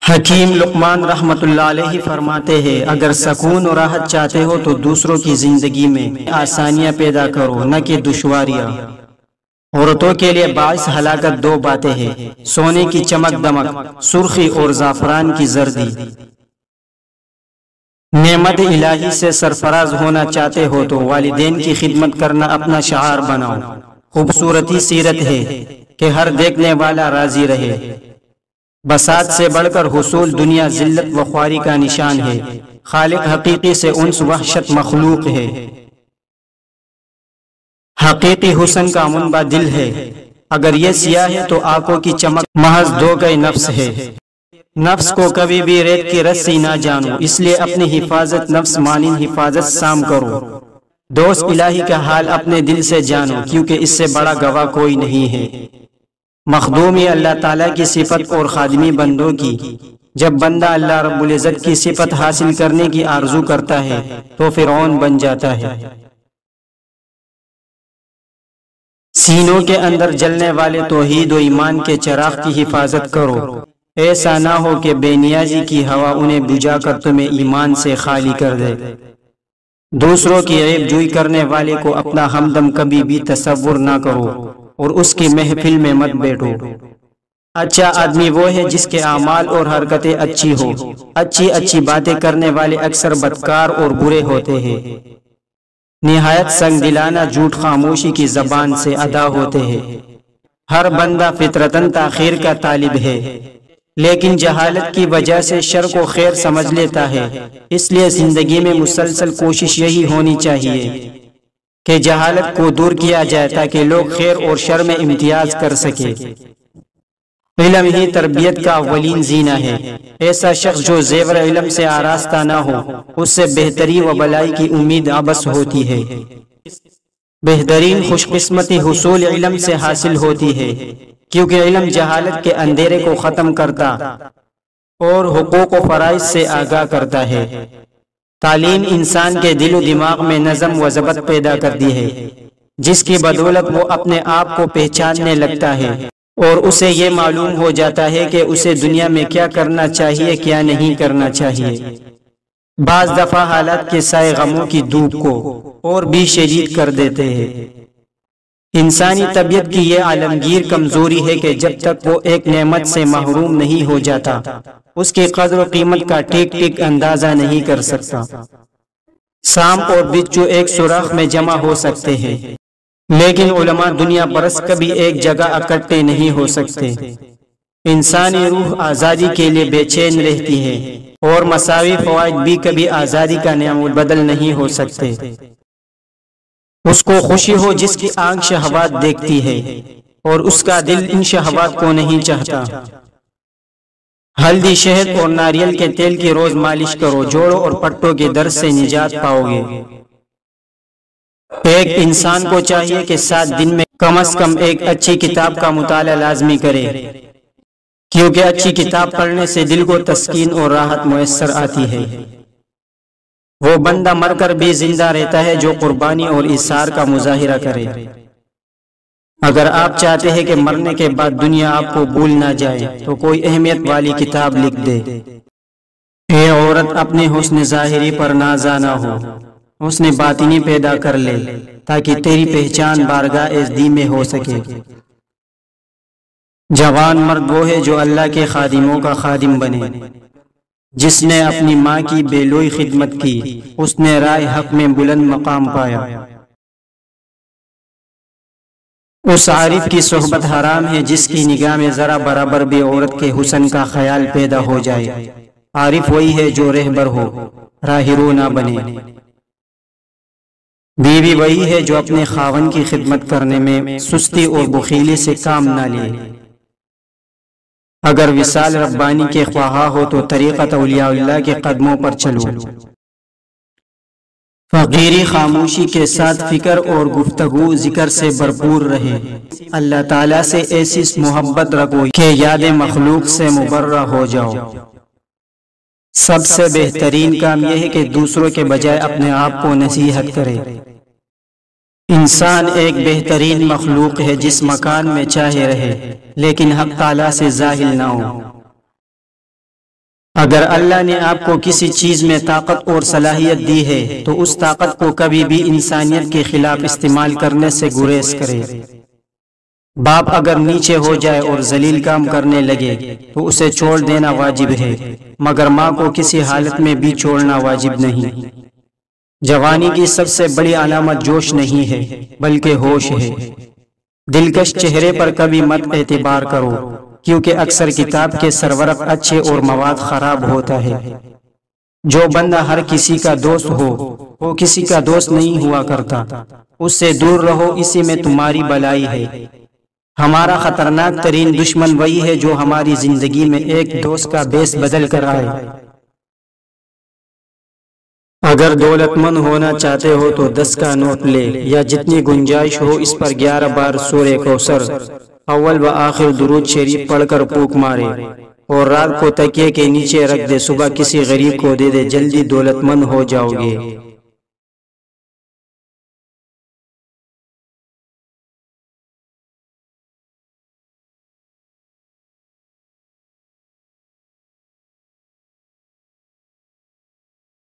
حکیم لقمان رحمت اللہ علیہ فرماتے ہیں، اگر سکون اور راحت چاہتے ہو تو دوسروں کی زندگی میں آسانیاں پیدا کرو، نہ کہ دشواریاں۔ عورتوں کے لیے باعث ہلاکت دو باتیں ہیں: سونے کی چمک دمک، سرخی اور زعفران کی زردی۔ نعمت الہی سے سرفراز ہونا چاہتے ہو تو والدین کی خدمت کرنا اپنا شعار بناؤ۔ خوبصورتی سیرت ہے کہ ہر دیکھنے والا راضی رہے۔ بساط سے بڑھ کر حصول دنیا ذلت و خواری کا نشان ہے۔ خالق حقیقی سے انس وحشت مخلوق ہے۔ حقیقی حسن کا منبع دل ہے، اگر یہ سیاہ ہے تو آنکھوں کی چمک محض دھوکہ نفس ہے۔ نفس کو کبھی بھی ریت کی رسی نہ جانو، اس لیے اپنی حفاظت نفس مانند حفاظت سام کرو۔ دوست الہی کا حال اپنے دل سے جانو، کیونکہ اس سے بڑا گواہ کوئی نہیں ہے۔ مخدومی اللہ تعالیٰ کی صفت اور خادمی بندوں کی۔ جب بندہ اللہ رب العزت کی صفت حاصل کرنے کی آرزو کرتا ہے تو فرعون بن جاتا ہے۔ سینوں کے اندر جلنے والے توحید و ایمان کے چراغ کی حفاظت کرو، ایسا نہ ہو کہ بے نیازی کی ہوا انہیں بجھا کر تمہیں ایمان سے خالی کر دے۔ دوسروں کی عیب جوئی کرنے والے کو اپنا ہمدم کبھی بھی تصور نہ کرو اور اس کی محفل میں مت بیٹھو۔ اچھا آدمی وہ ہے جس کے اعمال اور حرکتیں اچھی ہو۔ اچھی باتیں کرنے والے اکثر بدکار اور برے ہوتے ہیں۔ نہایت سنگ دلانہ جھوٹ خاموشی کی زبان سے ادا ہوتے ہیں۔ ہر بندہ فطرتاً تاخیر کا طالب ہے، لیکن جہالت کی وجہ سے شر کو خیر سمجھ لیتا ہے۔ اس لیے زندگی میں مسلسل کوشش یہی ہونی چاہیے کہ جہالت کو دور کیا جائے تاکہ لوگ خیر اور شر میں امتیاز کر سکے۔ علم ہی تربیت کا اولین زینہ ہے۔ ایسا شخص جو زیور علم سے آراستہ نہ ہو، اس سے بہتری و بلائی کی امید عبث ہوتی ہے۔ بہترین خوش قسمتی حصول علم سے حاصل ہوتی ہے، کیونکہ علم جہالت کے اندھیرے کو ختم کرتا اور حقوق و فرائض سے آگاہ کرتا ہے۔ تعلیم انسان کے دل و دماغ میں نظم و ضبط پیدا کرتی ہے، جس کی بدولت وہ اپنے آپ کو پہچاننے لگتا ہے اور اسے یہ معلوم ہو جاتا ہے کہ اسے دنیا میں کیا کرنا چاہیے کیا نہیں کرنا چاہیے۔ بعض دفعہ حالات کے سائے غموں کی دھوپ کو اور بھی شدید کر دیتے ہیں۔ انسانی طبیعت کی یہ عالمگیر کمزوری ہے کہ جب تک وہ ایک نعمت سے محروم نہیں ہو جاتا، اس کی قدر و قیمت کا ٹھیک ٹھیک اندازہ نہیں کر سکتا۔ سانپ اور بچھو ایک سوراخ میں جمع ہو سکتے ہیں، لیکن علماء دنیا پرست کبھی ایک جگہ اکٹھے نہیں ہو سکتے۔ انسانی روح آزادی کے لیے بے چین رہتی ہے، اور مساوی فوائد بھی کبھی آزادی کا نعم البدل نہیں ہو سکتے۔ اس کو خوشی ہو جس کی آنکھ شہوات دیکھتی ہے، اور اس کا دل ان شہوات کو نہیں چاہتا۔ ہلدی، شہد اور ناریل کے تیل کی روز مالش کرو، جوڑوں اور پٹوں کے درد سے نجات پاؤ گے۔ ایک انسان کو چاہیے کہ 7 دن میں کم از کم ایک اچھی کتاب کا مطالعہ لازمی کرے، کیونکہ اچھی کتاب پڑھنے سے دل کو تسکین اور راحت میسر آتی ہے۔ وہ بندہ مر کر بھی زندہ رہتا ہے جو قربانی اور ایثار کا مظاہرہ کرے۔ اگر آپ چاہتے ہیں کہ مرنے کے بعد دنیا آپ کو بھول نہ جائے تو کوئی اہمیت والی کتاب لکھ دے۔ اے عورت، اپنے حسن ظاہری پر نازا نہ ہو، حسن باطنی پیدا کر لے تاکہ تیری پہچان بارگاہ ازدی میں ہو سکے۔ جوان مرد وہ ہے جو اللہ کے خادموں کا خادم بنے۔ جس نے اپنی ماں کی بے لوئی خدمت کی، اس نے رائے حق میں بلند مقام پایا۔ اس عارف کی صحبت حرام ہے جس کی نگاہ میں ذرا برابر بھی عورت کے حسن کا خیال پیدا ہو جائے۔ عارف وہی ہے جو رہبر ہو، راہرو نہ بنے۔ بیوی وہی ہے جو اپنے خاوند کی خدمت کرنے میں سستی اور بخیلی سے کام نہ لے۔ اگر وصال ربانی کے خواہاں ہو تو طریقت اولیاء اللہ کے قدموں پر چلو۔ فقیری خاموشی کے ساتھ فکر اور گفتگو ذکر سے بھرپور رہے۔ اللہ تعالیٰ سے ایسی محبت رکھو کہ یاد مخلوق سے مبرہ ہو جاؤ۔ سب سے بہترین کام یہ ہے کہ دوسروں کے بجائے اپنے آپ کو نصیحت کرے۔ انسان ایک بہترین مخلوق ہے جس مکان میں چاہے رہے، لیکن حق تعالیٰ سے زاہل نہ ہو۔ اگر اللہ نے آپ کو کسی چیز میں طاقت اور صلاحیت دی ہے تو اس طاقت کو کبھی بھی انسانیت کے خلاف استعمال کرنے سے گریز کرے۔ باپ اگر نیچے ہو جائے اور ذلیل کام کرنے لگے تو اسے چھوڑ دینا واجب ہے، مگر ماں کو کسی حالت میں بھی چھوڑنا واجب نہیں۔ جوانی کی سب سے بڑی علامت جوش نہیں ہے بلکہ ہوش ہے۔ دلکش چہرے پر کبھی مت اعتبار کرو، کیونکہ اکثر کتاب کے سرورق اچھے اور مواد خراب ہوتا ہے۔ جو بندہ ہر کسی کا دوست ہو وہ کسی کا دوست نہیں ہوا کرتا، اس سے دور رہو، اسی میں تمہاری بلائی ہے۔ ہمارا خطرناک ترین دشمن وہی ہے جو ہماری زندگی میں ایک دوست کا بیس بدل کر آئے۔ اگر دولت مند ہونا چاہتے ہو تو 10 کا نوٹ لے یا جتنی گنجائش ہو اس پر 11 بار سورہ کوثر اول و آخر درود شریف پڑھ کر پھونک مارے اور رات کو تکیے کے نیچے رکھ دے، صبح کسی غریب کو دے دے، جلدی دولت مند ہو جاؤ گے۔